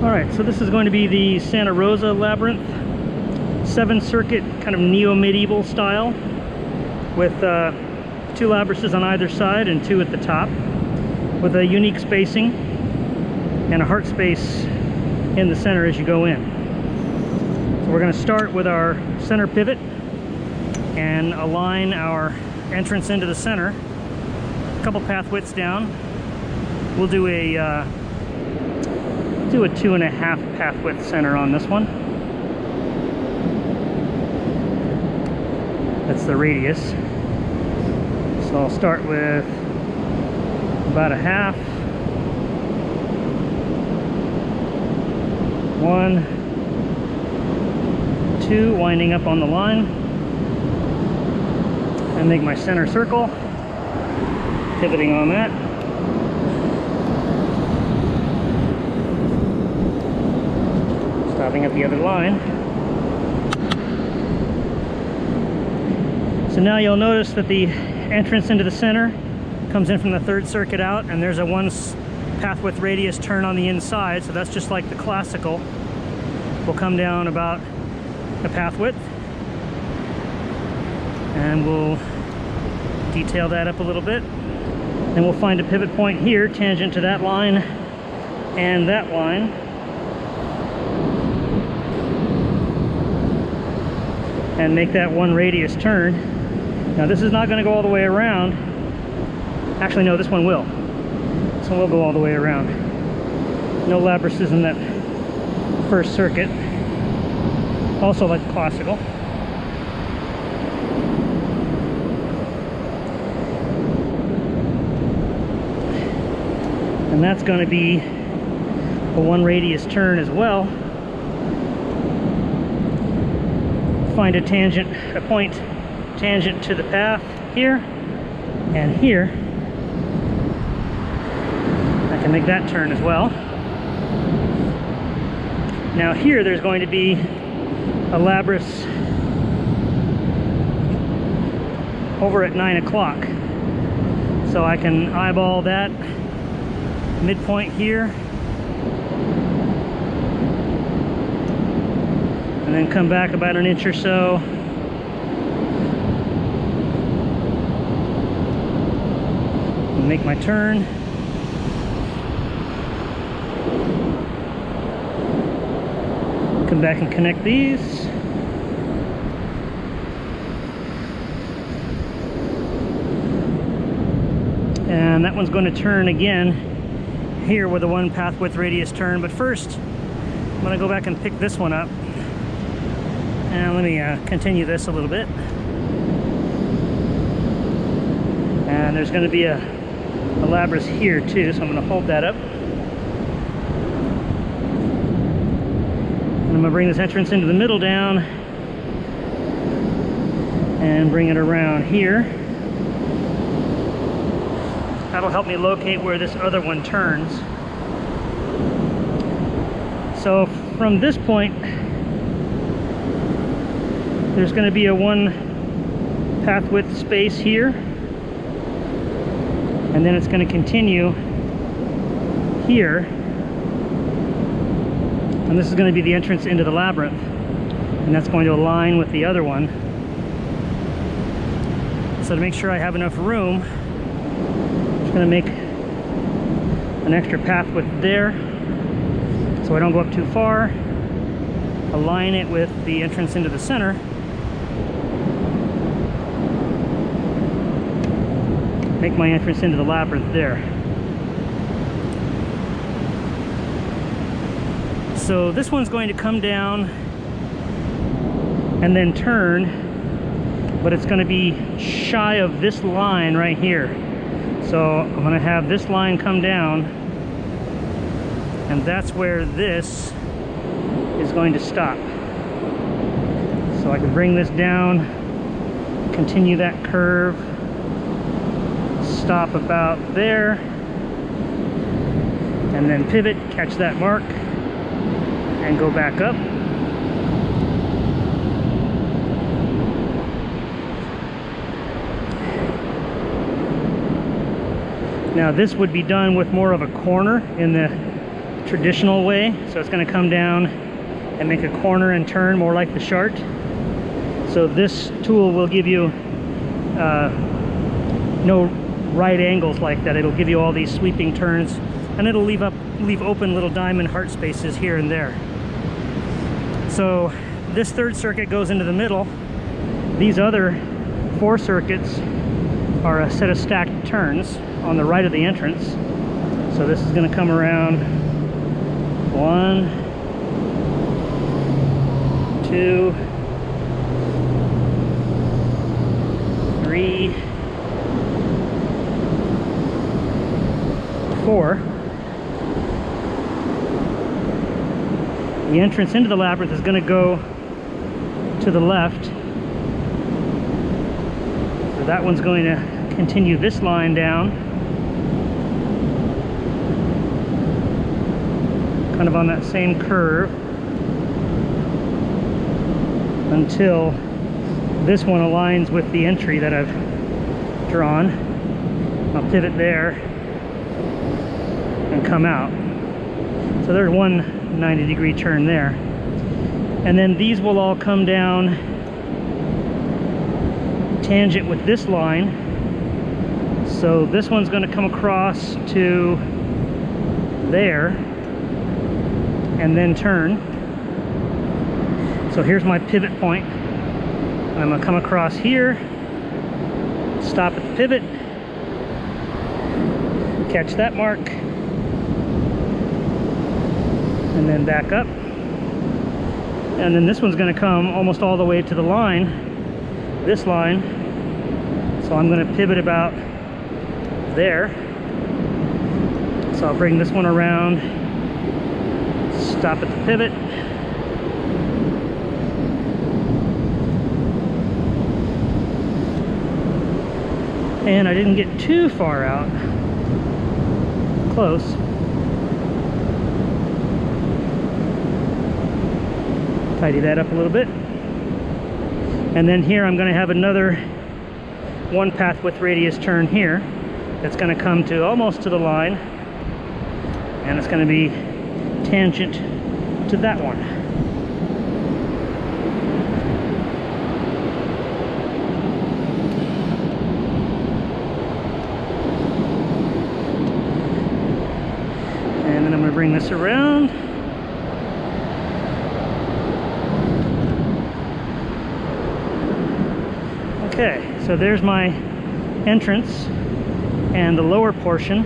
Alright, so this is going to be the SantaRosa Labyrinth 7-circuit, kind of neo-medieval style, with 2 labyrinths on either side and 2 at the top, with a unique spacing and a heart space in the center as you go in. So we're going to start with our center pivot and align our entrance into the center, a couple path widths down. We'll do a 2.5 path width center on this one. That's the radius. So I'll start with about a half. 1, 2, winding up on the line, and make my center circle, pivoting on that. Stopping at the other line. So now you'll notice that the entrance into the center comes in from the 3rd circuit out, and there's a 1 path width radius turn on the inside, so that's just like the classical. We'll come down about a path width, and we'll detail that up a little bit. Then we'll find a pivot point here, tangent to that line and that line. And make that 1 radius turn. Now this is not going to go all the way around. Actually, no, this one will. This one will go all the way around. No labyrinths in that 1st circuit. Also like classical. And that's going to be a 1 radius turn as well. Find a tangent, a point tangent to the path here and here. I can make that turn as well. Now here there's going to be a labyrinth over at 9 o'clock. So I can eyeball that midpoint here, and then come back about an inch or so. And make my turn. Come back and connect these. And that one's going to turn again here with a 1 path width radius turn. But first, I'm going to go back and pick this one up. And let me continue this a little bit. And there's going to be a labyrinth here too, so I'm going to hold that up. And I'm going to bring this entrance into the middle down and bring it around here. That'll help me locate where this other one turns. So from this point, there's going to be a 1 path width space here, and then it's going to continue here, and this is going to be the entrance into the labyrinth, and that's going to align with the other one. So to make sure I have enough room, I'm just going to make an extra path width there so I don't go up too far. Align it with the entrance into the center. Make my entrance into the labyrinth there. So this one's going to come down and then turn, but it's going to be shy of this line right here. So I'm going to have this line come down, and that's where this is going to stop. So I can bring this down, continue that curve, stop about there, and then pivot, catch that mark, and go back up. Now this would be done with more of a corner in the traditional way. So it's going to come down and make a corner and turn more like the Chart. So this tool will give you no right angles like that. It'll give you all these sweeping turns, and it'll leave open little diamond heart spaces here and there. So this third circuit goes into the middle. These other 4 circuits are a set of stacked turns on the right of the entrance. So this is going to come around 1, 2, 3, 4. The entrance into the labyrinth is going to go to the left. So that one's going to continue this line down, kind of on that same curve, until this one aligns with the entry that I've drawn. I'll pivot there and come out. So there's one 90-degree turn there. And then these will all come down tangent with this line. So this one's going to come across to there and then turn. So here's my pivot point. I'm going to come across here, stop at the pivot, catch that mark, and then back up. And then this one's going to come almost all the way to the line, this line. So I'm going to pivot about there. So I'll bring this one around, stop at the pivot, and I didn't get too far out. Close. Tidy that up a little bit. And then here I'm going to have another 1 path width radius turn here. That's going to come to almost to the line. And it's going to be tangent to that one. And then I'm going to bring this around. Okay, so there's my entrance and the lower portion.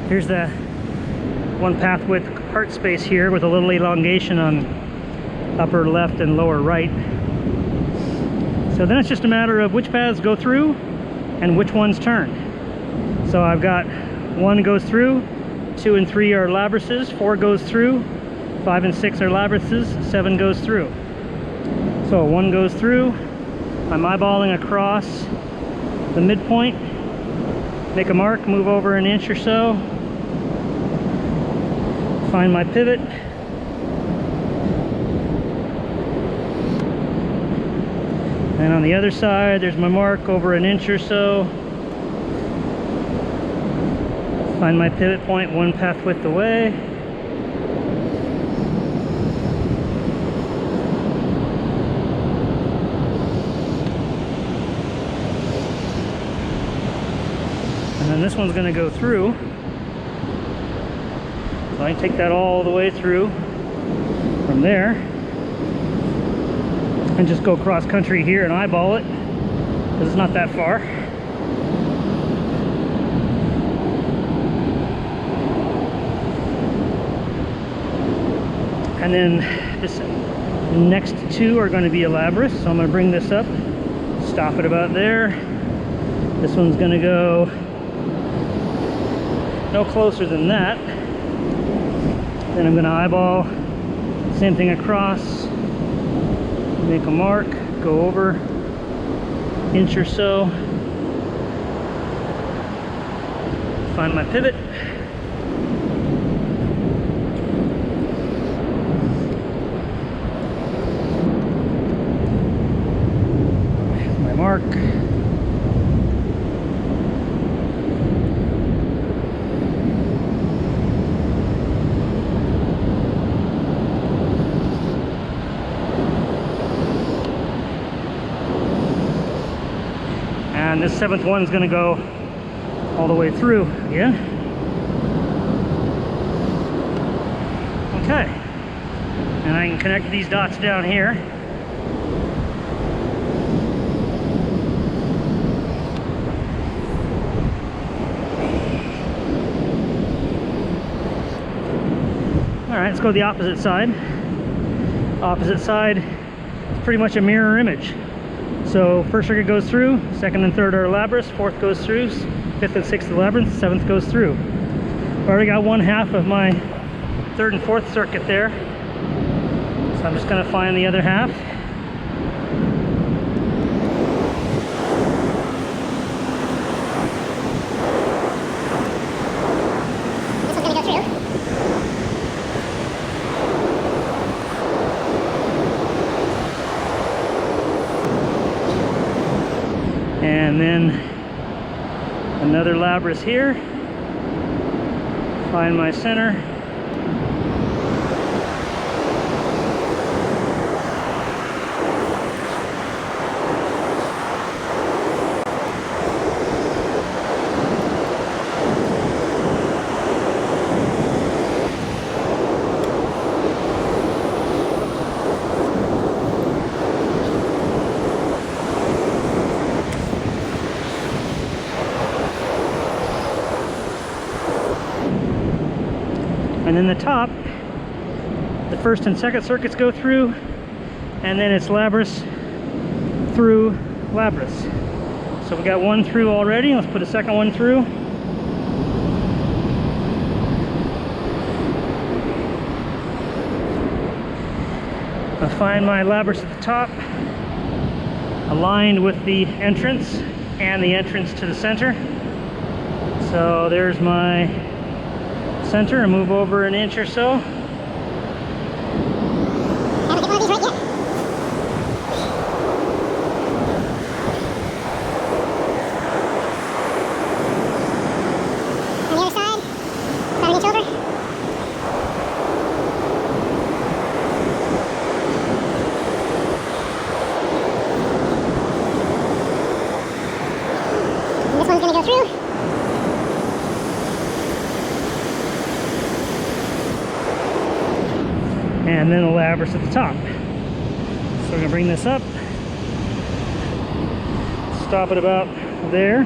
Here's the 1 path width heart space here with a little elongation on upper left and lower right. So then it's just a matter of which paths go through and which ones turn. So I've got 1 goes through, 2 and 3 are labyrinths, 4 goes through, 5 and 6 are labyrinths, 7 goes through. So 1 goes through, I'm eyeballing across the midpoint, make a mark, move over an inch or so, find my pivot, and on the other side there's my mark over an inch or so, find my pivot point 1 path width away, and then this one's going to go through. So I can take that all the way through from there and just go cross country here and eyeball it because it's not that far. And then this next 2 are going to be a labyrinth, so I'm going to bring this up, stop it about there. This one's going to go no closer than that. Then I'm going to eyeball, same thing across, make a mark, go over inch or so, find my pivot, my mark, And this 7th one is going to go all the way through again. Okay, and I can connect these dots down here. All right, let's go to the opposite side. Opposite side is pretty much a mirror image. So first circuit goes through, 2nd and 3rd are Labyrinth, 4th goes through, 5th and 6th are Labyrinth, 7th goes through. Already got 1/2 of my 3rd and 4th circuit there. So I'm just going to find the other half. This one's going to go through. And then another Labyrinth here. Find my center. And then the top, the 1st and 2nd circuits go through, and then it's Labyrinth through Labyrinth. So we got 1 through already. Let's put a 2nd one through. I'll find my Labyrinth at the top, aligned with the entrance and the entrance to the center. So there's my center, and move over an inch or so. Haven't hit one of these right yet. On the other side, about an inch over. And this one's going to go through. And then the Labyrinth at the top. So we're gonna bring this up, stop it about there,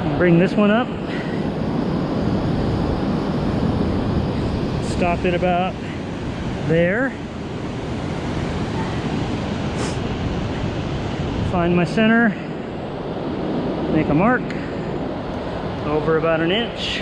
and bring this one up, stop it about there, find my center, make a mark over about an inch.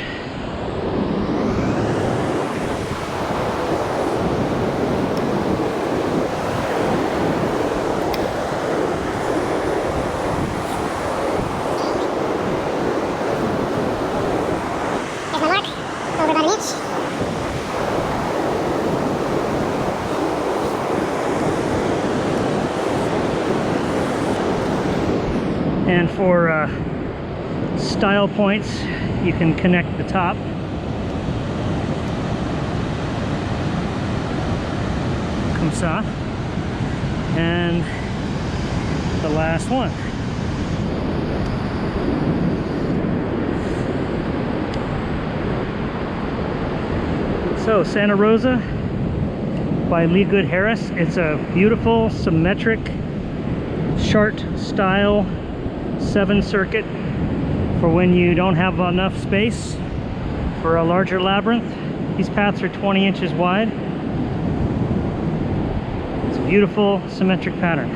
And for style points, you can connect the top. Comme ça. And the last one. So SantaRosa by Lee Good Harris. It's a beautiful, symmetric, chart style 7 circuit for when you don't have enough space for a larger labyrinth. These paths are 20 inches wide. It's a beautiful, symmetric pattern.